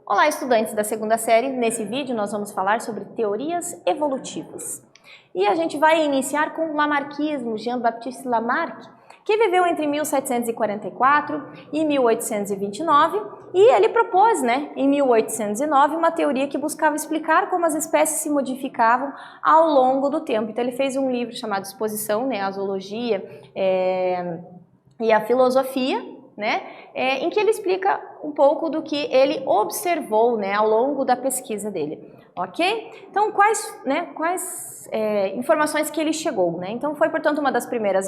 Olá, estudantes da segunda série. Nesse vídeo nós vamos falar sobre teorias evolutivas. E a gente vai iniciar com o Lamarckismo, Jean-Baptiste Lamarck, que viveu entre 1744 e 1829, e ele propôs, em 1809, uma teoria que buscava explicar como as espécies se modificavam ao longo do tempo. Então ele fez um livro chamado Exposição, a Zoologia e a Filosofia, em que ele explica um pouco do que ele observou ao longo da pesquisa dele. Ok? Então, quais informações que ele chegou? Então, foi, portanto, uma das primeiras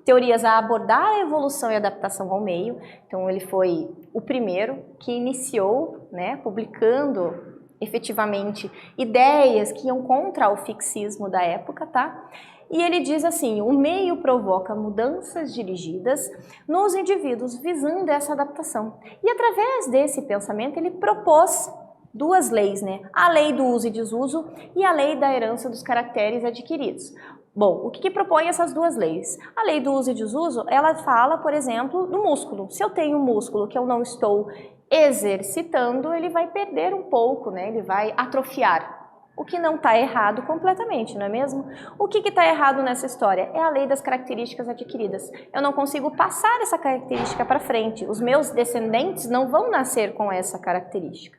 teorias a abordar a evolução e adaptação ao meio. Então, ele foi o primeiro que iniciou, publicando efetivamente ideias que iam contra o fixismo da época, tá? E ele diz assim: o meio provoca mudanças dirigidas nos indivíduos visando essa adaptação. E através desse pensamento ele propôs duas leis, a lei do uso e desuso e a lei da herança dos caracteres adquiridos. Bom, o que propõe essas duas leis? A lei do uso e desuso, ela fala, por exemplo, do músculo. Se eu tenho um músculo que eu não estou exercitando, ele vai perder um pouco, ele vai atrofiar. O que não está errado completamente, não é mesmo? O que está errado nessa história? É a lei das características adquiridas. Eu não consigo passar essa característica para frente. Os meus descendentes não vão nascer com essa característica.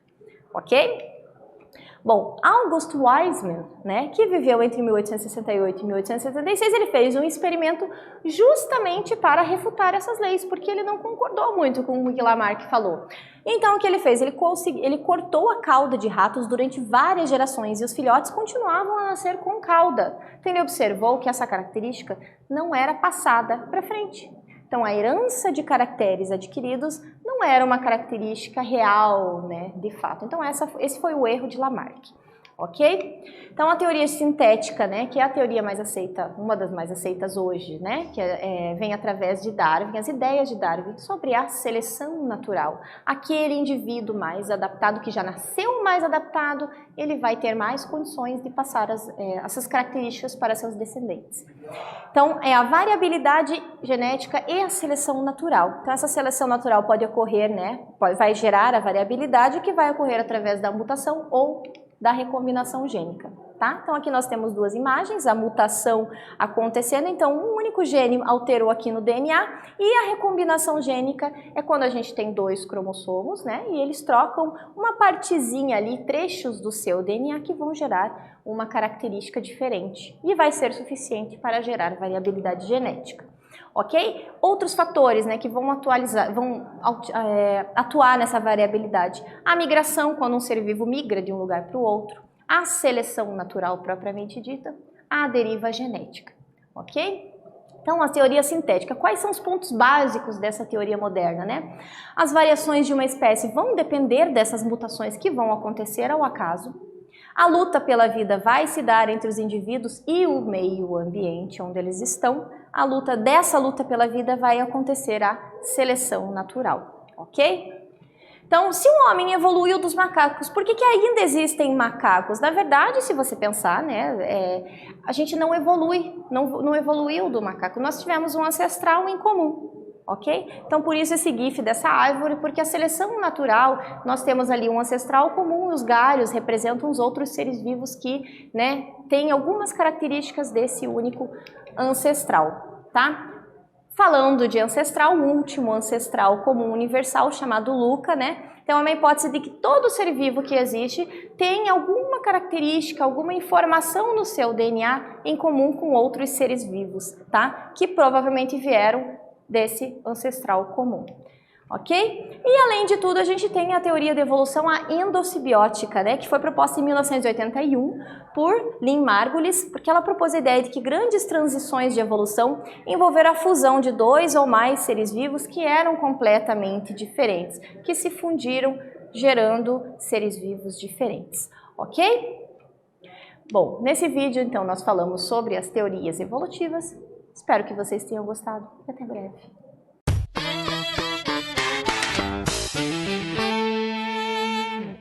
Ok? Bom, August Weismann, que viveu entre 1868 e 1876, ele fez um experimento justamente para refutar essas leis, porque ele não concordou muito com o que Lamarck falou. Então, o que ele fez? Ele cortou a cauda de ratos durante várias gerações e os filhotes continuavam a nascer com cauda. Então, ele observou que essa característica não era passada para frente. Então, a herança de caracteres adquiridos não era uma característica real, de fato. Então, esse foi o erro de Lamarck, ok? Então, a teoria sintética, que é a teoria mais aceita, uma das mais aceitas hoje, que vem através de Darwin, as ideias de Darwin sobre a seleção natural. Aquele indivíduo mais adaptado, que já nasceu mais adaptado, ele vai ter mais condições de passar essas características para seus descendentes. Então, é a variabilidade genética e a seleção natural. Então, essa seleção natural pode ocorrer, vai gerar a variabilidade que vai ocorrer através da mutação ou da recombinação gênica, tá? Então, aqui nós temos duas imagens, a mutação acontecendo, então um único gene alterou aqui no DNA, e a recombinação gênica é quando a gente tem dois cromossomos, e eles trocam uma partezinha ali, trechos do seu DNA que vão gerar uma característica diferente, e vai ser suficiente para gerar variabilidade genética. Ok? Outros fatores que vão atuar nessa variabilidade. A migração, quando um ser vivo migra de um lugar para o outro. A seleção natural propriamente dita. A deriva genética. Ok? Então, a teoria sintética. Quais são os pontos básicos dessa teoria moderna? As variações de uma espécie vão depender dessas mutações que vão acontecer ao acaso. A luta pela vida vai se dar entre os indivíduos e o meio ambiente onde eles estão. Dessa luta pela vida vai acontecer a seleção natural, ok? Então, se o homem evoluiu dos macacos, por que ainda existem macacos? Na verdade, se você pensar, a gente não evoluiu do macaco, nós tivemos um ancestral em comum. Ok? Então, por isso esse gif dessa árvore, porque a seleção natural, nós temos ali um ancestral comum, os galhos representam os outros seres vivos que, têm algumas características desse único ancestral, tá? Falando de ancestral, o último ancestral comum universal, chamado Luca, então é uma hipótese de que todo ser vivo que existe tem alguma característica, alguma informação no seu DNA em comum com outros seres vivos, tá? Que provavelmente vieram desse ancestral comum, ok? E além de tudo, a gente tem a teoria da evolução, a endossimbiótica, que foi proposta em 1981 por Lynn Margulis, porque ela propôs a ideia de que grandes transições de evolução envolveram a fusão de dois ou mais seres vivos que eram completamente diferentes, que se fundiram, gerando seres vivos diferentes, ok? Bom, nesse vídeo, então, nós falamos sobre as teorias evolutivas. Espero que vocês tenham gostado e até breve.